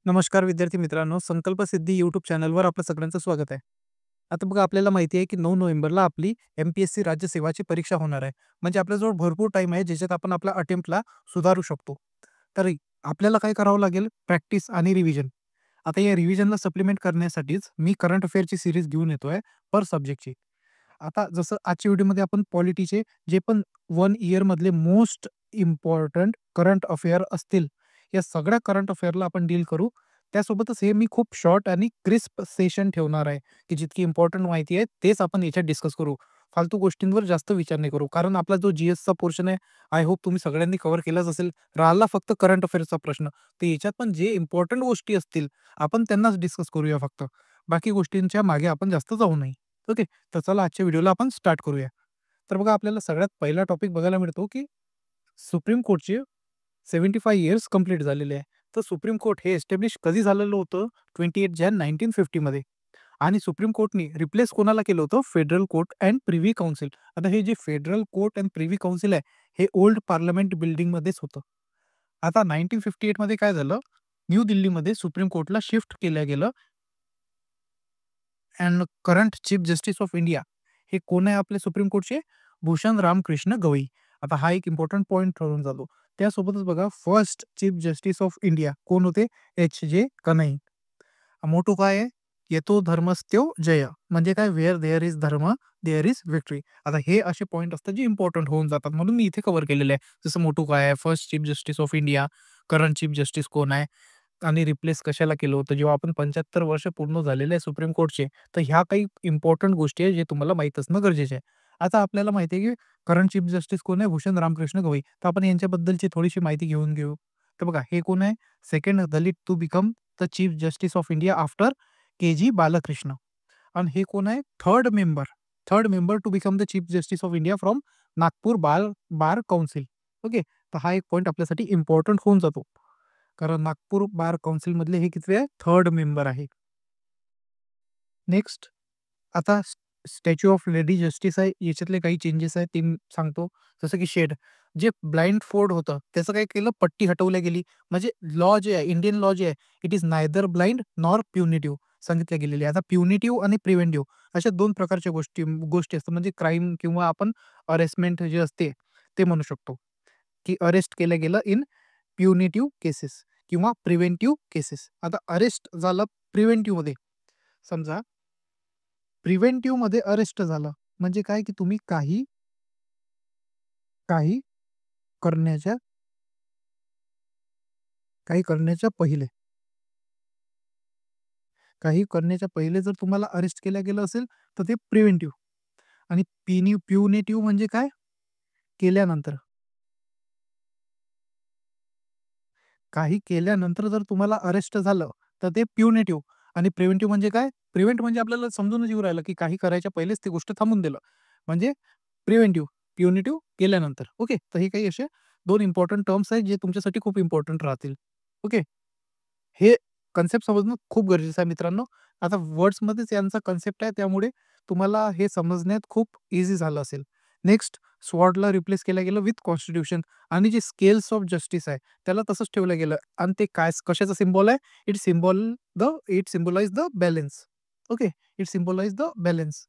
नमस्कार विद्यार्थी मित्रांनो, संकल्प सिद्धी यूट्यूब चॅनलवर आपलं सगळ्यांचं स्वागत आहे. आता बघा आपल्याला माहिती आहे की 9 नोव्हेंबरला आपली एम-पी-एस-सी राज्य सेवाची परीक्षा होणार आहे. म्हणजे आपल्याजवळ भरपूर टाईम आहे ज्याच्यात आपण आपल्या अटेम्प्टला सुधारू शकतो. तर आपल्याला काय करावं लागेल? प्रॅक्टिस आणि रिव्हिजन. आता या रिव्हिजनला सप्लिमेंट करण्यासाठीच मी करंट अफेअरची सीरीज घेऊन येतोय पर सब्जेक्टची. आता जसं आजच्या व्हिडिओमध्ये आपण पॉलिटीचे जे पण 1 इयरमधले मोस्ट इम्पोर्टंट करंट अफेअर असतील, या सगळ्या करंट अफेअरला आपण डील करू. त्यासोबतच हे मी खूप शॉर्ट आणि क्रिस्प सेशन ठेवणार आहे, की जितकी इम्पोर्टंट माहिती आहे तेच आपण याच्यात डिस्कस करू. फालतू गोष्टींवर जास्त विचार नाही करू. कारण आपला जो जी-एसचा पोर्शन आहे, आय होप तुम्ही सगळ्यांनी कव्हर केलाच असेल. राहिला फक्त करंट अफेअर्सचा प्रश्न. तर याच्यात पण जे इम्पोर्टंट गोष्टी असतील, आपण त्यांनाच डिस्कस करूया फक्त. बाकी गोष्टींच्या मागे आपण जास्त जाऊ नये. ओके. तर चला आजच्या व्हिडिओला आपण स्टार्ट करूया. तर बघा आपल्याला सगळ्यात पहिला टॉपिक बघायला मिळतो, की सुप्रीम कोर्टचे 75 इयर्स कंप्लीट झालेले आहे. तर सुप्रीम कोर्ट हे एस्टॅब्लिश कधी झालेलं होतं? 28 जॅन 1950 मध्ये. आणि सुप्रीम कोर्टनी रिप्लेस कोणाला केलं होतं? Federal court and privy council. आता हे जे federal court and privy council आहे, हे ओल्ड पार्लमेंट बिल्डिंगमध्येच होतं. आता 1958 मध्ये काय झालं? न्यू दिल्लीमध्ये सुप्रीम कोर्टला शिफ्ट केलं गेलं and current chief justice of India हे कोण आहे आपले सुप्रीम कोर्टचे? भूषण रामकृष्ण गवई. आता हा एक इम्पॉर्टंट पॉइंट ठरून जातो. त्यासोबतच बघा first chief justice of India कोण होते? एच.जे. कनई. मोटो काय आहे? येतो धर्मस्त्यो जय. म्हणजे काय? व्हेअर देअर इज धर्म, देअर इज विक्ट्री. आता हे असे पॉइंट असतात जे इम्पॉर्टंट होऊन जातात. म्हणून मी इथे कव्हर केलेले आहे. जसं मोटो काय आहे? First chief justice of India, current chief justice कोण आहे? आणि रिप्लेस कशाला केलं होतं? जेव्हा आपण 75 वर्ष पूर्ण झालेले आहे सुप्रीम कोर्टचे, तर ह्या काही इम्पोर्टंट गोष्टी आहेत जे तुम्हाला माहीत असणं गरजेचे आहे. आता आपल्याला माहिती आहे की करंट चीफ जस्टिस कोण आहे? भूषण रामकृष्ण गवई. तर आपण यांच्याबद्दलची थोडीशी माहिती घेऊन घेऊ. तर बघा हे कोण आहे? Second Dalit to become the chief justice of India after K G. Balakrishnan. आणि हे कोण आहे? Third member to become the chief justice of India from Nagpur bar council. Okay. तर हा एक पॉइंट आपल्यासाठी इम्पॉर्टंट होऊन जातो. कारण नागपूर बार काउन्सिलमधले हे कितवे आहे? थर्ड मेंबर आहे. नेक्स्ट आता स्टॅच्यू ऑफ लेडी जस्टिस आहे. याच्यातले काही चेंजेस आहेत ते मी सांगतो. जसं की शेड जे ब्लाइंड फोर्ड होतं त्याचं काय केलं? पट्टी हटवल्या गेली. म्हणजे लॉ जे आहे, इंडियन लॉ जे आहे, it is neither blind nor punitive सांगितलं गेलेली आहे. आता प्युनिटिव्ह आणि प्रिव्हेंटिव्ह अशा 2 प्रकारच्या गोष्टी गोष्टी असतात. म्हणजे क्राईम किंवा आपण अरेस्टमेंट जे असते ते म्हणू शकतो, की अरेस्ट केलं गेलं इन प्युनिटिव्ह केसेस किंवा प्रिव्हेंटिव्ह केसेस. आता अरेस्ट झालं प्रिव्हेंटिव्हमध्ये. समजा प्रिव्हेंटिव्हमध्ये अरेस्ट झालं म्हणजे काय, की तुम्ही काही काही करण्याच्या काही करण्याच्या पहिले काही करण्याच्या पहिले जर तुम्हाला अरेस्ट केलं गेलं असेल, तर ते प्रिव्हेंटिव्ह. आणि प्युनिटिव्ह म्हणजे काय? केल्यानंतर. काही केल्यानंतर जर तुम्हाला अरेस्ट झालं, तर ते प्युनिटिव्ह. आणि प्रिव्हेंटिव्ह म्हणजे काय? प्रिव्हेंट म्हणजे आपल्याला समजूनच येऊ राहिलं, की काही करायच्या पहिलेच ती गोष्ट थांबवून दिलं. म्हणजे प्रिव्हेंटिव्ह, प्युनिटिव्ह केल्यानंतर. ओके. तर हे काही असे 2 इम्पोर्टंट टर्म्स आहेत, जे तुमच्यासाठी खूप इम्पोर्टंट राहतील. ओके. हे कन्सेप्ट समजणं खूप गरजेचं आहे मित्रांनो. आता वर्ड्समध्येच यांचा कन्सेप्ट आहे, त्यामुळे तुम्हाला हे समजण्यात खूप ईझी झालं असेल. नेक्स्ट स्वॉर्डला रिप्लेस केलं गेलं विथ कॉन्स्टिट्यूशन. आणि जे स्केल्स ऑफ जस्टिस आहे, त्याला तसंच ठेवलं गेलं. आणि ते काय कशाचा सिम्बॉल आहे? It symbolize the balance. Okay. It symbolize the balance.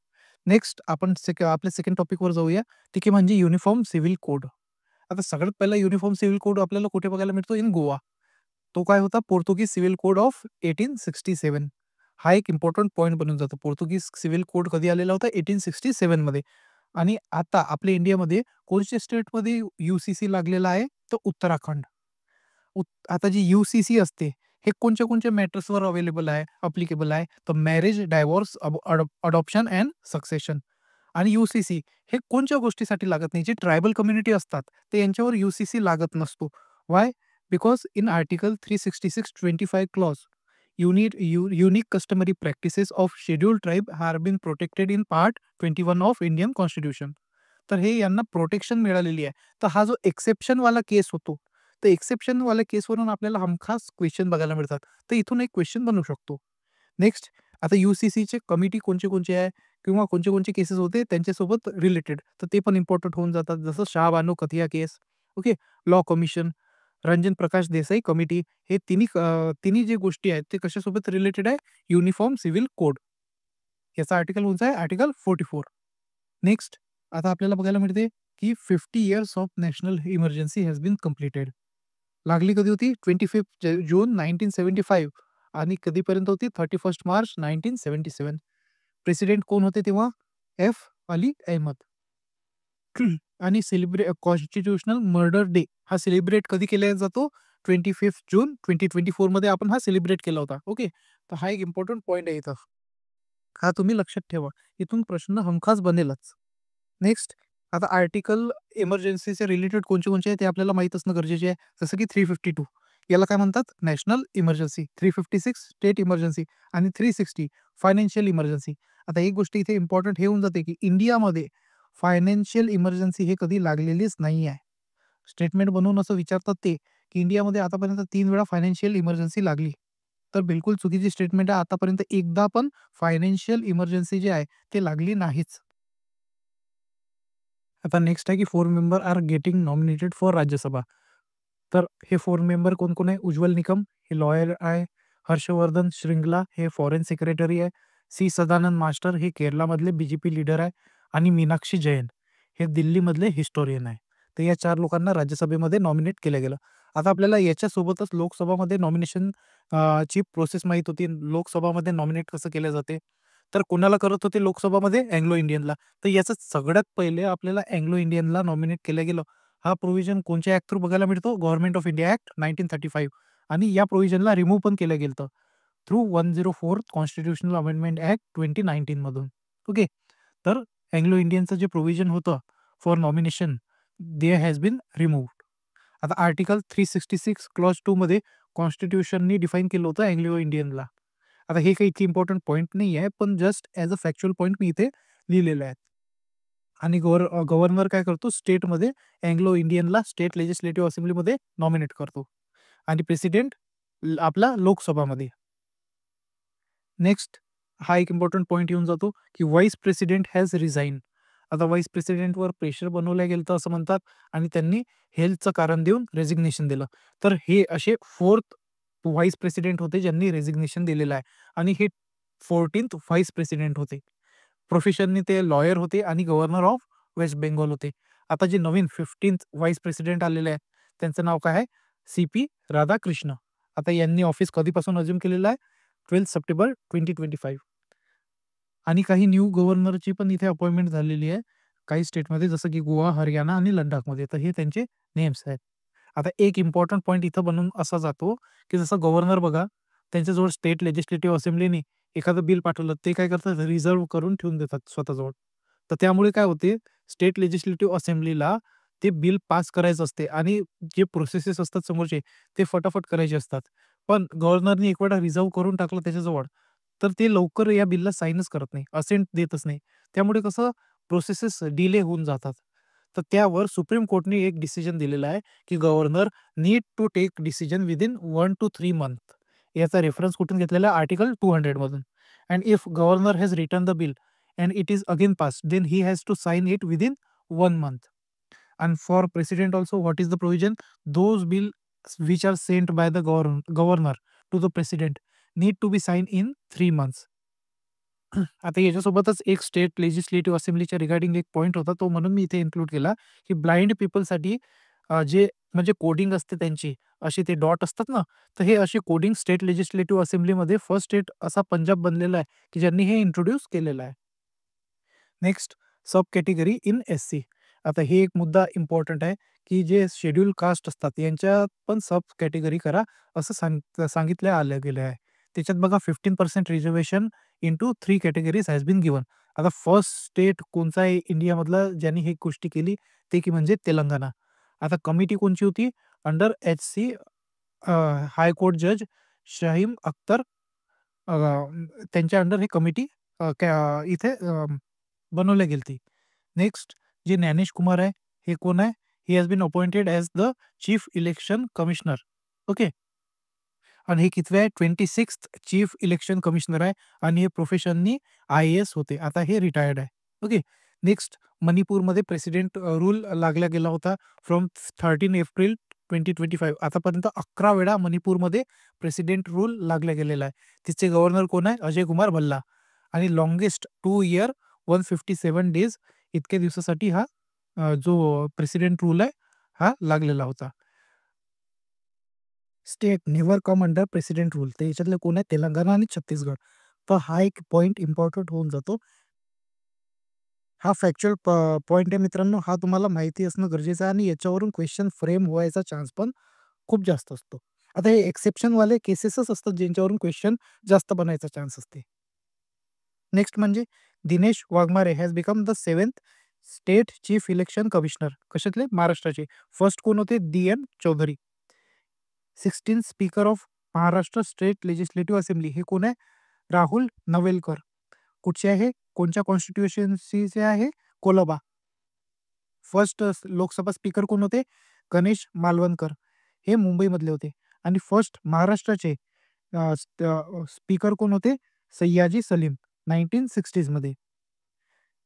Next आपण आपल्या सेकंड टॉपिकवर जाऊया. ते की म्हणजे युनिफॉर्म सिव्हिल कोड. आता सगळ्यात पहिला युनिफॉर्म सिव्हिल कोड आपल्याला कुठे बघायला मिळतो? इन गोवा. तो काय होता? पोर्तुगीज सिव्हिल कोड ऑफ 1867. हा एक इम्पोर्टंट पॉइंट बनून जातो. पोर्तुगीज सिव्हिल कोड कधी आलेला होता? 1867 मध्ये. आणि आता आपल्या इंडियामध्ये कोणत्या स्टेटमध्ये यू-सी-सी लागलेला आहे? तर उत्तराखंड. आता जी यू-सी-सी असते, हे कोणत्या-कोणत्या मॅटर्सवर अवेलेबल आहे, ॲप्लिकेबल आहे? तर marriage, divorce, adoption and succession. आणि यू-सी-सी हे कोणत्या गोष्टीसाठी लागत नाही? जे ट्रायबल कम्युनिटी असतात, ते यांच्यावर यू-सी-सी लागत नसतो. Why? Because in article 366(25) clause unique customary practices of scheduled tribe have been protected in part 21 of Indian constitution. तर हे यांना प्रोटेक्शन मिळालेली आहे. तर हा जो एक्सेप्शनवाला केस होतो, तर एक्सेप्शनवाल्या केसवरून आपल्याला हमखास क्वेश्चन बघायला मिळतात. तर इथून एक क्वेश्चन बनू शकतो. नेक्स्ट आता यू-सी-सीचे कमिटी कोणचे-कोणचे आहे किंवा कोणचे-कोणचे केसेस होते त्यांच्यासोबत रिलेटेड. तर ते पण इम्पोर्टंट होऊन जातात. जसं शाहबानो कथिया केस, okay, law commission, Ranjan Prakash Desai committee. हे तिन्ही जे गोष्टी आहेत ते कशासोबत रिलेटेड आहे? Uniform civil code. याचा आर्टिकल कोणता आहे? आर्टिकल 44. नेक्स्ट आता आपल्याला बघायला मिळते की 50 years of national emergency has been completed. लागली कधी होती? 25 जून 1975 आणि कधीपर्यंत होती? 31 मार्च 1977. प्रेसिडेंट कोण होते तेव्हा? एफ. अली अहमद. आणि कॉन्स्टिट्यूशनल मर्डर डे हा सेलिब्रेट कधी केला जातो? 25 जून 2024 मध्ये आपण हा सेलिब्रेट केला होता. ओके, तर हा एक इम्पॉर्टंट पॉईंट आहे इथं. हा तुम्ही लक्षात ठेवा. इथून प्रश्न हमखास बनेलच. नेक्स्ट आता आर्टिकल इमर्जन्सीचे रिलेटेड कोणते आहे ते आपल्याला माहीत असणं गरजेचे आहे. जसं की 352 याला काय म्हणतात? National emergency. 356 स्टेट इमर्जन्सी आणि 360 फायनान्शियल इमर्जन्सी. आता एक गोष्ट इथे इम्पॉर्टंट हे होऊन जाते की इंडियामध्ये फायनान्शियल इमर्जन्सी हे कधी लागलेलीच नाही आहे. स्टेटमेंट बनवून असं विचारतात ते की इंडियामध्ये आतापर्यंत 3 वेळा फायनान्शियल इमर्जन्सी लागली. तर बिलकुल चुकीची स्टेटमेंट आहे. आतापर्यंत एकदा पण फायनान्शियल इमर्जन्सी जी आहे ते लागली नाहीच. आता नेक्स्ट आहे की 4 member are getting nominated for Rajya Sabha. तर हे 4 मेंबर कोण-कोण आहे? उज्ज्वल निकम हे लॉयर आहे. हर्षवर्धन श्रिंगला हे फॉरेन सेक्रेटरी आहे. सी. सदानंद मास्टर हे केरळमधले बीजेपी लीडर आहे आणि मीनाक्षी जैन हे दिल्लीमधले हिस्टोरियन आहे. तर या 4 लोकांना राज्यसभेमध्ये नॉमिनेट केलं गेलं. आता आपल्याला याच्यासोबतच लोकसभामध्ये नॉमिनेशन ची प्रोसेस माहीत होती. लोकसभामध्ये नॉमिनेट कसं केलं जाते. तर कोणाला करत होते लोकसभामध्ये? अँग्लो इंडियनला. तर याचं सगळ्यात पहिले आपल्याला अँग्लो इंडियनला नॉमिनेट केलं गेलं. हा प्रोव्हिजन कोणत्या ॲक्ट थ्रू बघायला मिळतो? गव्हर्नमेंट ऑफ इंडिया ॲक्ट 1935 आणि या प्रोव्हिजनला रिमूव्ह पण केलं गेलं थ्रू 104 कॉन्स्टिट्यूशनल अमेंडमेंट ॲक्ट 2019 मधून. ओके. तर अँग्लो इंडियनचं जे प्रोव्हिजन होतं for nomination they has been removed. आता आर्टिकल 366 क्लॉज 2 मध्ये कॉन्स्टिट्यूशननी डिफाईन केलं होतं अँग्लो इंडियनला. आता हे काही इतकी इम्पॉर्टंट पॉईंट नाही आहे, पण just as a factual point मी इथे लिहिलेले आहेत. आणि गव्हर्नर काय करतो? स्टेटमध्ये अँग्लो इंडियनला स्टेट लेजिस्लेटिव्ह असेंब्लीमध्ये नॉमिनेट करतो आणि प्रेसिडेंट आपला लोकसभामध्ये. नेक्स्ट हा एक इम्पॉर्टंट पॉइंट येऊन जातो की व्हाईस प्रेसिडेंट हॅज रिझाईन. आता व्हाईस प्रेसिडेंटवर प्रेशर बनवलं गेलं असं म्हणतात आणि त्यांनी हेल्थचं कारण देऊन रेजिग्नेशन दिलं. तर हे असे 4th व्हाईस प्रेसिडेंट होते ज्यांनी रेजिग्नेशन दिलेलं आहे आणि हे 14th व्हाईस प्रेसिडेंट होते. प्रोफेशननी ते लॉयर होते आणि गव्हर्नर ऑफ वेस्ट बेंगॉल होते. आता जे नवीन 15th व्हाईस प्रेसिडेंट आलेले आहेत त्यांचं नाव काय आहे? सी-पी राधाकृष्ण. आता यांनी ऑफिस कधीपासून अझ्युम केलेलं आहे? 12 सप्टेंबर 2025. आणि काही न्यू गव्हर्नरची पण इथे अपॉइंटमेंट झालेली आहे. काही स्टेटमध्ये जसं की गोवा, हरियाणा आणि लडाखमध्ये. तर हे त्यांचे नेम्स आहेत. आता एक इम्पॉर्टंट पॉइंट इथं बनून असा जातो, की जसं गव्हर्नर बघा, त्यांच्याजवळ स्टेट लेजिस्लेटिव्ह असेंब्लीनी एखादं बिल पाठवलं, ते काय करतात रिझर्व्ह करून ठेवून देतात स्वतःजवळ. तर त्यामुळे काय होते, स्टेट लेजिस्लेटिव्ह असेंब्लीला ते बिल पास करायचं असते आणि जे प्रोसेसेस असतात समोरचे, ते फटाफट करायचे असतात. पण गव्हर्नरनी एक वेळा रिझर्व्ह करून टाकलं त्याच्याजवळ, तर ते लवकर या बिलला साइनच करत नाही, असेंट देतच नाही. त्यामुळे कसं प्रोसेसेस डिले होऊन जातात. तर त्यावर सुप्रीम कोर्टने एक डिसिजन दिलेला आहे, की governor need to take decision within 1 to 3 month. याचा रेफरन्स कुठून घेतलेला आहे? आर्टिकल 200 मधून. And if governor has return the bill and it is again pass, then he has to sign it within 1 month. And for president also, what is the provision? Those bills which are sent by the governor to the president need to be signed in 3 months. आता याच्यासोबतच एक state legislative असेंब्लीच्या regarding एक point होता, तो म्हणून मी इथे include केला, की blind पीपलसाठी जे म्हणजे कोडिंग असते त्यांची, अशी ते डॉट असतात ना, तर हे अशी कोडिंग स्टेट लेजिस्लेटिव्ह असेंब्लीमध्ये फर्स्ट स्टेट असा पंजाब बनलेला आहे, की ज्यांनी हे इंट्रोड्यूस केलेलं आहे. Next sub category in Sc. आता हे एक मुद्दा इम्पॉर्टंट आहे, की जे शेड्यूल कास्ट असतात यांच्यात पण सब कॅटेगरी करा असं सांगितलं आलं गेलं आहे. त्याच्यात बघा 15% reservation into 3 categories has been given. आता फर्स्ट स्टेट कोणचा आहे इंडियामधला ज्यांनी ही गोष्टी केली ते की म्हणजे तेलंगणा. आता कमिटी कोणची होती? अंडर एच-सी हायकोर्ट जज शाहीन अख्तर त्यांच्या अंडर ही कमिटी इथे बनवली गेली. नेक्स्ट जे ज्ञानेश कुमार आहे, हे कोण आहे? He has been appointed as the chief election commissioner. Okay. आणि हे कितवे आहे? 26th चीफ इलेक्शन कमिशनर आहे आणि हे प्रोफेशननी आय-ए-एस होते. आता हे रिटायर्ड आहे. ओके. नेक्स्ट मणिपूरमध्ये प्रेसिडेंट रूल लागला गेला होता फ्रॉम 13 एप्रिल 2025 आतापर्यंत 11 वेळा मणिपूरमध्ये प्रेसिडेंट रूल लागला गेलेला आहे. तिचे गव्हर्नर कोण आहे? अजय कुमार भल्ला. आणि लॉंगेस्ट 2 इयर 157 डेज इतक्या दिवसासाठी हा जो प्रेसिडेंट रूल आहे हा लागलेला होता. State never come under president rule. तर याच्यातले कोण आहे? तेलंगणा आणि छत्तीसगड. तर हा एक पॉइंट इम्पॉर्टंट होऊन जातो. हा फॅक्च्युअल पॉइंट आहे मित्रांनो. हा तुम्हाला माहिती असणं गरजेचं आहे आणि याच्यावरून क्वेश्चन फ्रेम व्हायचा चान्स पण खूप जास्त असतो. आता हे एक्सेप्शनवाले केसेसच असतात ज्यांच्यावरून क्वेश्चन जास्त बनायचा चान्स असते. नेक्स्ट म्हणजे Dinesh Waghmare has become the 7th state chief election commissioner. कशातले? महाराष्ट्राचे. फर्स्ट कोण होते? D N. Chaudhari. 16 speaker of Maharashtra state legislative assembly. हे कोण आहे? राहुल नवेलकर. कुठचे आहे? कोणत्या कॉन्स्टिट्युएन्सीचे आहे? कोलबा. फर्स्ट लोकसभा स्पीकर कोण होते? गणेश मालवणकर. हे मुंबईमधले होते. आणि फर्स्ट महाराष्ट्राचे स्पीकर कोण होते? सय्याजी सलीम 1960s मध्ये.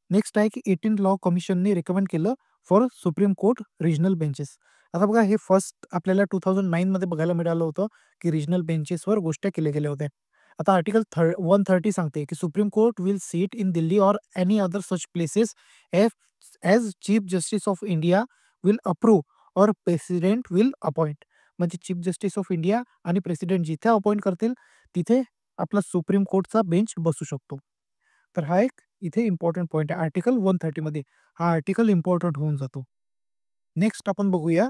नेक्स्ट आहे की 18 लॉ कमिशनने रेकमेंड केलं for supreme court regional benches. आता बघा हे फर्स्ट आपल्याला 2009 मध्ये बघायला मिळालं होतं की रिजनल बेंचेसवर गोष्टी केल्या गेल्या होत्या. आता आर्टिकल 130 सांगते की supreme court will sit in Delhi or any other such places as chief justice of India will approve or president will appoint. म्हणजे चीफ जस्टिस ऑफ इंडिया आणि प्रेसिडेंट जिथे अपॉइंट करतील तिथे आपला सुप्रीम कोर्टचा बेंच बसू शकतो. तर हा एक इथे इम्पॉर्टंट पॉइंट आहे. आर्टिकल 130 मध्ये हा आर्टिकल इम्पॉर्टंट होऊन जातो. नेक्स्ट आपण बघूया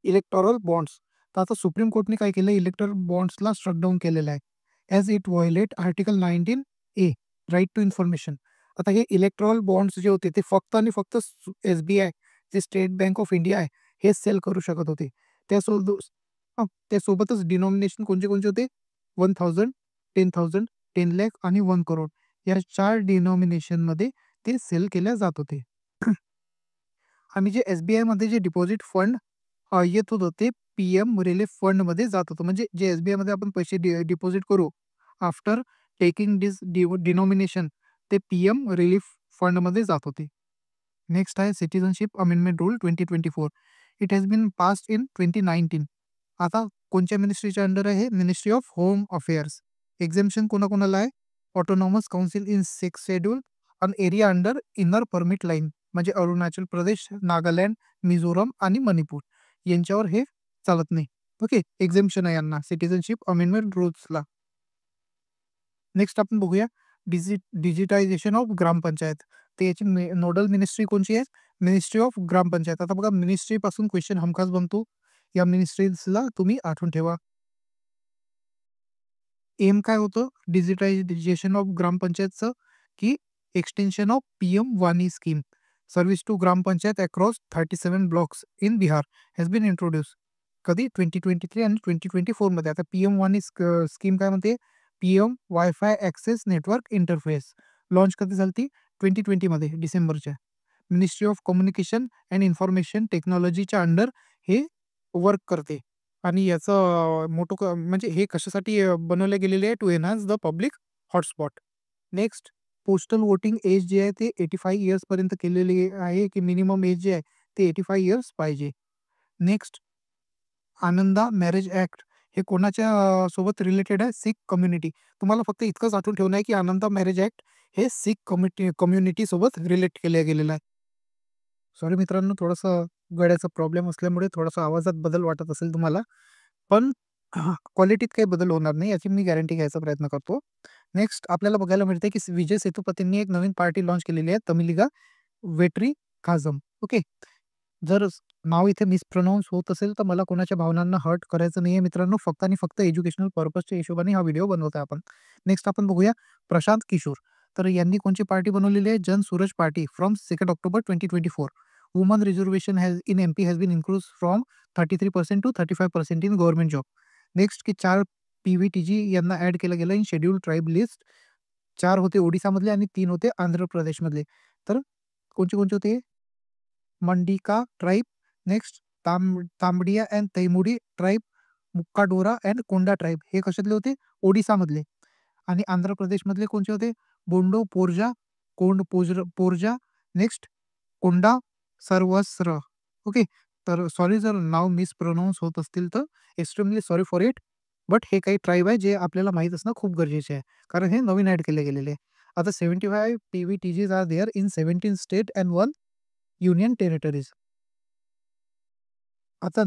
इलेक्टोरल बॉन्ड्स. तर आता सुप्रीम कोर्टने काय केलं? इलेक्टोरल बॉन्ड्सला स्ट्रक डाऊन केलेलं आहे. As it violate article 19A right to information. आता हे इलेक्टोरल बॉन्ड्स जे होते ते फक्त आणि फक्त SBI जे स्टेट बँक ऑफ इंडिया आहे हे सेल करू शकत होते. त्यासोबत त्यासोबतच डिनॉमिनेशन कोणते कोणते होते? 1000, 10,000, 10 लाख आणि 1 करोड या 4 डिनॉमिनेशनमध्ये ते सेल केल्या जात होते. आणि जे SBIमध्ये जे डिपॉझिट फंड येत होतं ते PM रिलीफ फंडमध्ये जात होतं. म्हणजे जे SBIमध्ये आपण पैसे डिपॉझिट करू आफ्टर टेकिंग डिनॉमिनेशन ते PM रिलीफ फंडमध्ये जात होते. नेक्स्ट आहे citizenship amendment rule 2024. It has been passed in 2019. आता कोणत्या मिनिस्ट्रीच्या अंडर आहे? Ministry of home affairs. Exemption कोणाकोणाला आहे? Autonomous council in 6th schedule and area under inner permit line म्हणजे अरुणाचल प्रदेश, नागालँड, मिझोरम आणि मणिपूर यांच्यावर हे चालत नाही. ओके, एक्झेम्पशन आहे यांना सिटिझनशिप अमेंडमेंट रूल्सला. नेक्स्ट आपण बघूया डिजिटायझेशन ऑफ ग्रामपंचायत. तर याची नोडल मिनिस्ट्री कोणची आहे? मिनिस्ट्री ऑफ ग्रामपंचायत. आता बघा मिनिस्ट्री पासून क्वेश्चन हमखास बनतो. या मिनिस्ट्रीजला तुम्ही आठवून ठेवा. एम काय होतं डिजिटायझेशन ऑफ ग्रामपंचायतचं? की एक्सटेन्शन ऑफ PM वाणी scheme. Service to gram panchayat across 37 blocks in Bihar has been introduce. कधी? 2023 आणि 2024 मध्ये. आता PM वाणी स्कीम काय म्हणते? PM WiFi access network interface launch कधी झाली? 2020 मध्ये डिसेंबरच्या. Ministry of communication and information टेक्नॉलॉजीच्या अंडर हे वर्क करते. आणि याचं म्हणजे हे कशासाठी बनवले गेलेले आहे? To enhance the public hotspot. Next postal voting age जे आहे ते 85 इयर्सपर्यंत केलेली आहे की मिनिमम एज जे आहे ते 85 इयर्स पाहिजे. नेक्स्ट आनंदा मॅरेज ॲक्ट हे कोणाच्या सोबत रिलेटेड आहे? सिख कम्युनिटी. तुम्हाला फक्त इतकंच आठवून ठेवणं आहे की आनंदा मॅरेज ॲक्ट हे सिख कम्युनिटी सोबत रिलेट केलं गेलेलं आहे. सॉरी मित्रांनो, थोडंसं गळ्याचा प्रॉब्लेम असल्यामुळे थोडासा आवाजात बदल वाटत असेल तुम्हाला. पण क्वालिटीत काही बदल होणार नाही याची मी गॅरंटी घ्यायचा प्रयत्न करतो. नेक्स्ट आपल्याला बघायला मिळते की विजय सेतुपतींनी एक नवीन पार्टी लॉन्च केलेली आहे तमिलिगा वेट्री काझम. ओके, जर नाव इथे मिसप्रोनाऊन्स होत असेल तर मला कोणाच्या भावनांना हर्ट करायचं नाहीये मित्रांनो. फक्त आणि फक्त एज्युकेशनल पर्पजच्या हिशोबाने हा व्हिडिओ बनवत आहे आपण. नेक्स्ट आपण बघूया प्रशांत किशोर. तर यांनी कोणची पार्टी बनवलेली आहे? Jan Suraaj party from 2 October 2024. Woman reservation in MP has been increase from 33% to 35% in government job. Next की 4 PVTG यांना ॲड केलं गेलं इन शेड्यूल ट्राईब लिस्ट. 4 होते ओडिसामधले आणि 3 होते आंध्र प्रदेशमधले. तर कोणते कोणते होते? Mandika tribe, next Tambadia and Taimudi tribe, Mukkadora and Konda tribe हे कशातले होते? ओडिसामधले. आणि आंध्र प्रदेशमधले कोणते होते? बोंडो पोरजा, पोरजा, नेक्स्ट कोंडा सर्वस्र. ओके, तर सॉरी जर नाव मिसप्रोनाऊन्स होत असतील तर extremely sorry for it. But हे काही ट्राईब आहे जे आपल्याला माहीत असणं खूप गरजेचे आहे. कारण हे नवीन ॲड केले गेलेले आहे. आता 75 PVTGs are there in 17 state and 1 union territories. आता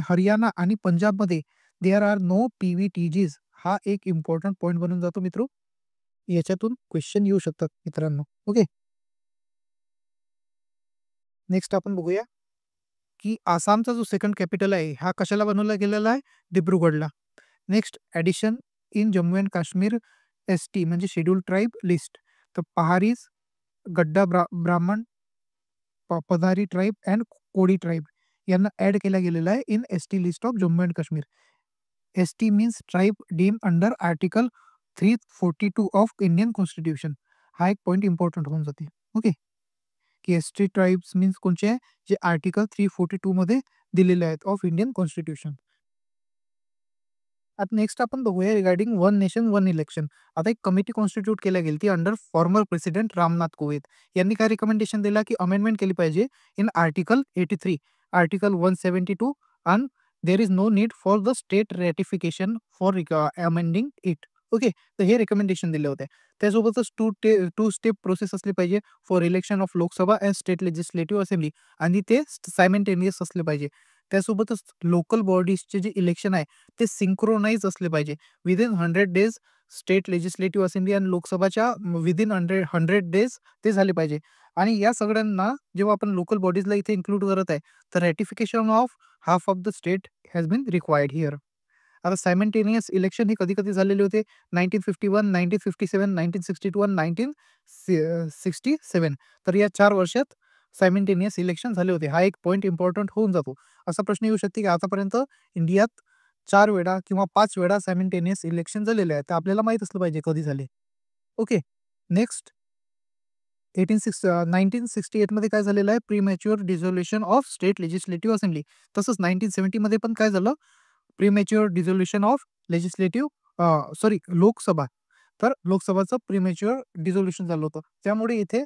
हरियाणा आणि पंजाबमध्ये देअर आर नो पी-व्ही-टी-जीज. हा एक इम्पोर्टंट पॉइंट बनून जातो मित्रो. याच्यातून क्वेश्चन येऊ शकतात मित्रांनो. ओके. नेक्स्ट आपण बघूया, की आसामचा जो सेकंड कॅपिटल आहे, हा कशाला बनवला गेलेला आहे? दिब्रुगडला. Next addition in Jammu and Kashmir ST म्हणजे शेड्यूल्ड ट्राइब लिस्ट. तर Paharis, Gadda Brahmin, Padhari tribe and Koli tribe यांना ॲड केला गेलेला आहे in ST list of Jammu and Kashmir. ST means tribe deemed under article 342 of Indian constitution. हा एक पॉइंट इम्पॉर्टंट होऊन जाते. ओके. की एस-टी ट्राइब्स मीन्स कोणचे आहे? जे आर्टिकल 342 मध्ये दिलेले आहेत ऑफ इंडियन कॉन्स्टिट्यूशन. आता नेक्स्ट आपण बघूया regarding one nation one election. आता एक कमिटी कॉन्स्टिट्यूट केल्या गेली ती under former president Ram Nath Kovind. यांनी काय रिकमेंडेशन दिला की अमेंडमेंट केली पाहिजे in article 83, article 172 and there is no need for the state ratification for amending it. Okay. तर हे रिकमेंडेशन दिले होते. त्यासोबतच टू स्टेप प्रोसेस असली पाहिजे for election of Lok Sabha and state legislative assembly आणि ते सायमेंटेनियस असले पाहिजे. त्यासोबतच लोकल बॉडीजचे जे इलेक्शन आहे ते सिंक्रोनाइज असले पाहिजे. Within 100 days state legislative assembly आणि लोकसभाच्या विदिन 100 डेज ते झाले पाहिजे. आणि या सगळ्यांना जेव्हा आपण लोकल बॉडीजला इथे इन्क्लूड करत आहे, तर ratification of half of the state has been required here. आता सायमल्टेनियस इलेक्शन हे कधी-कधी झालेले होते 1951, 1957, 1962 आणि 1967. तर या 4 वर्षात सायमल्टेनियस इलेक्शन झाले होते. हा एक पॉइंट इम्पोर्टंट होऊन जातो. असा प्रश्न येऊ शकते की आतापर्यंत इंडियात 4 वेळा किंवा 5 वेळा सायमल्टेनियस इलेक्शन झालेले आहेत. तर आपल्याला माहीत असलं पाहिजे कधी झाले. ओके. नेक्स्ट 1968 मध्ये काय झालेलं आहे? Premature dissolution of state legislative assembly. तसंच 1970 मध्ये पण काय झालं? Premature dissolution of Lok Sabha. तर लोकसभाचं प्रीमॅच्युअर डिसॉल्युशन झालं होतं. त्यामुळे इथे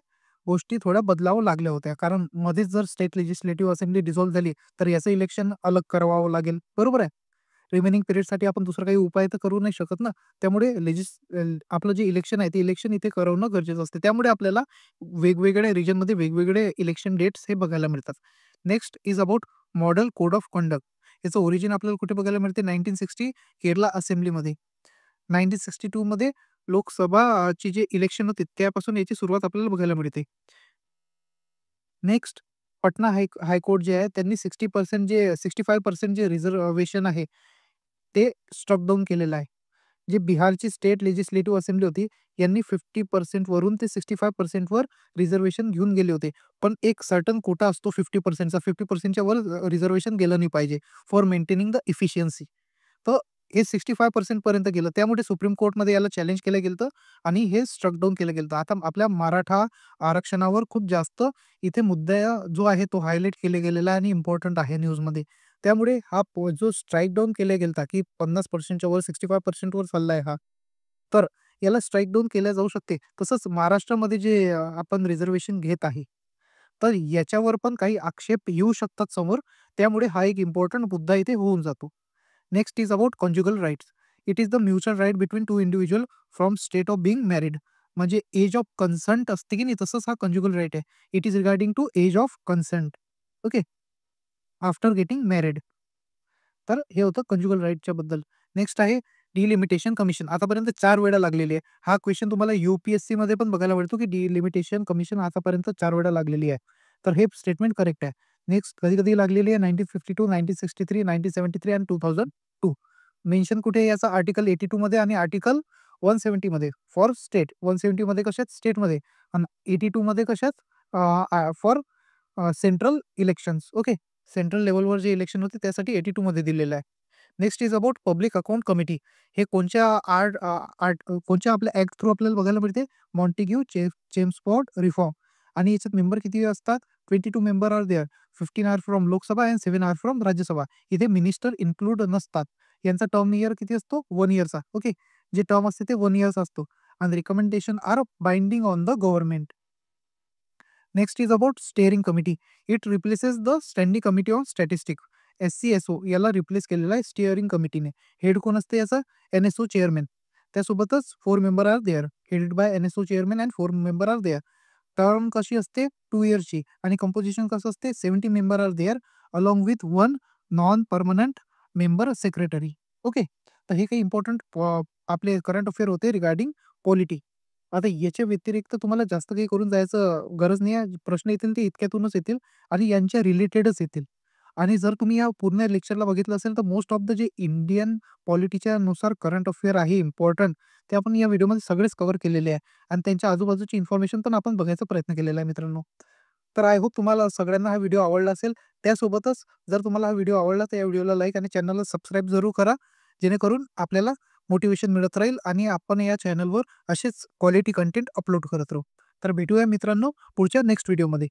गोष्टी थोड्या बदलावं लागल्या होत्या. कारण मध्येच जर स्टेट लेजिस्लेटिव्ह असेंब्ली डिसॉल्व्ह झाली, तर याचं इलेक्शन अलग करावं लागेल. बरोबर आहे? रिमेनिंग पिरियडसाठी आपण दुसरा काही उपाय तर करू नाही शकत ना. त्यामुळे आपलं जे इलेक्शन आहे, ते इलेक्शन इथे करवणं गरजेचं असते. त्यामुळे आपल्याला वेगवेगळ्या रिजनमध्ये वेगवेगळे इलेक्शन डेट्स हे बघायला मिळतात. Next is about model code of conduct. याचं ओरिजिन आपल्याला कुठे बघायला मिळते? 1960 केरला असेंब्लीमध्ये. 1962 मध्ये लोकसभाची जे इलेक्शन होते त्यापासून याची सुरुवात आपल्याला बघायला मिळते. नेक्स्ट पटना हायकोर्ट जे आहे त्यांनी 60% जे 65% जे रिझर्वेशन आहे ते स्ट्रक डाउन केलेलं आहे. जे बिहारची स्टेट लेजिस्लेटिव्ह असेंब्ली होती यांनी 50% वरून ते 65% वर रिझर्वेशन घेऊन गेले होते. पण एक सर्टन कोटा असतो 50% चा. 50% वर रिझर्वेशन गेलं नाही पाहिजे फॉर मेंटेनिंग द इफिशियन्सी. तर हे 65% पर्यंत गेलं. त्यामुळे सुप्रीम कोर्टमध्ये याला चॅलेंज केलं गेलं होतं आणि हे स्ट्रक डाउन केलं गेलं होतं. आता आपल्या मराठा आरक्षणावर खूप जास्त इथे मुद्दा जो आहे तो हायलाइट केला गेलेला आहे आणि इम्पॉर्टंट आहे न्यूजमध्ये. त्यामुळे हा जो स्ट्राईक डाउन केला गेला होता, की 50% वर 65% वर चाललाय हा. तर याला स्ट्राईक डाउन केल्या जाऊ शकते. तसंच महाराष्ट्रामध्ये जे आपण रिझर्व्हेशन घेत आहे, तर याच्यावर पण काही आक्षेप येऊ शकतात समोर. त्यामुळे हा एक इम्पोर्टंट मुद्दा इथे होऊन जातो. Next is about conjugal rights. It is the mutual right between two individual from state of being married. म्हणजे एज ऑफ कन्सेंट असते की नाही, तसंच हा कॉन्जुगल राइट आहे. It is regarding to age of consent. Okay. After getting married. तर हे होतं कन्जुगल राइटच्या बद्दल. नेक्स्ट आहे डिलिमिटेशन कमिशन. आतापर्यंत 4 वेळा लागलेली आहे. हा क्वेश्चन तुम्हाला मध्ये पण बघायला मिळतो, की डिलिमिटेशन कमिशन आतापर्यंत 4 वेळा लागलेली आहे. तर हे स्टेटमेंट करेक्ट आहे. नेक्स्ट कधी-कधी लागलेली आहे 1952, 1963, 1973 आणि 2002. मेन्शन कुठे आहे याचा? आर्टिकल 82 मध्ये आणि आर्टिकल 170 मध्ये फॉर स्टेट. 170 मध्ये कशात? स्टेटमध्ये आणि 82 मध्ये कशात? For central elections. Okay. Central लेव्हलवर जे इलेक्शन होते त्यासाठी 82 मध्ये दिलेलं आहे. Next is about public account committee. हे कोणत्या आपल्या ॲक्ट थ्रू आपल्याला बघायला मिळते? Montague Chelmsford reform. आणि याच्यात मेंबर किती असतात? 22 member are there. 15 are from Lok Sabha and 7 are from Rajya Sabha. इथे मिनिस्टर इन्क्लूड नसतात. यांचा टर्म इयर किती असतो? 1 इयरचा. ओके. जे टर्म असते ते 1 इयर्स असतो. आणि recommendation are binding on the government. Next is about steering committee. It replaces the standing committee on statistic. SCSO याला रिप्लेस केलेलं आहे स्टिअरिंग कमिटीने. हेड कोण असते याचा? NSO chairman. त्यासोबतच 4 member are there. Headed by NSO chairman and 4 member are there. Term कशी असते? 2 इयर्सची आणि कंपोजिशन कसं असते? 70 member are there along with 1 non permanent member secretary. Okay. तर हे काही इम्पोर्टंट आपले करंट अफेअर होते रिगार्डिंग पॉलिटी. आता याच्या व्यतिरिक्त तुम्हाला जास्त काही करून जायचं गरज नाही आहे. प्रश्न येतील ते इतक्यातूनच येतील आणि यांच्या रिलेटेडच येतील. आणि जर तुम्ही या पूर्ण लेक्चरला बघितलं असेल तर मोस्ट ऑफ द जे इंडियन पॉलिटीच्या नुसार करंट अफेअर आहे इम्पोर्टंट, ते आपण या व्हिडिओमध्ये सगळेच कव्हर केलेले आहे आणि त्यांच्या आजूबाजूची इन्फॉर्मेशन पण आपण बघायचा प्रयत्न केलेला आहे मित्रांनो. तर आय होप तुम्हाला सगळ्यांना हा व्हिडिओ आवडला असेल. त्यासोबतच जर तुम्हाला हा व्हिडिओ आवडला तर या व्हिडिओला लाईक आणि चॅनलला सबस्क्राईब जरूर करा. जेणेकरून आपल्याला मोटिव्हेशन मिळत राहील आणि आपण या चॅनलवर असेच क्वालिटी कंटेंट अपलोड करत राहू. तर भेटूया मित्रांनो पुढच्या नेक्स्ट व्हिडिओमध्ये.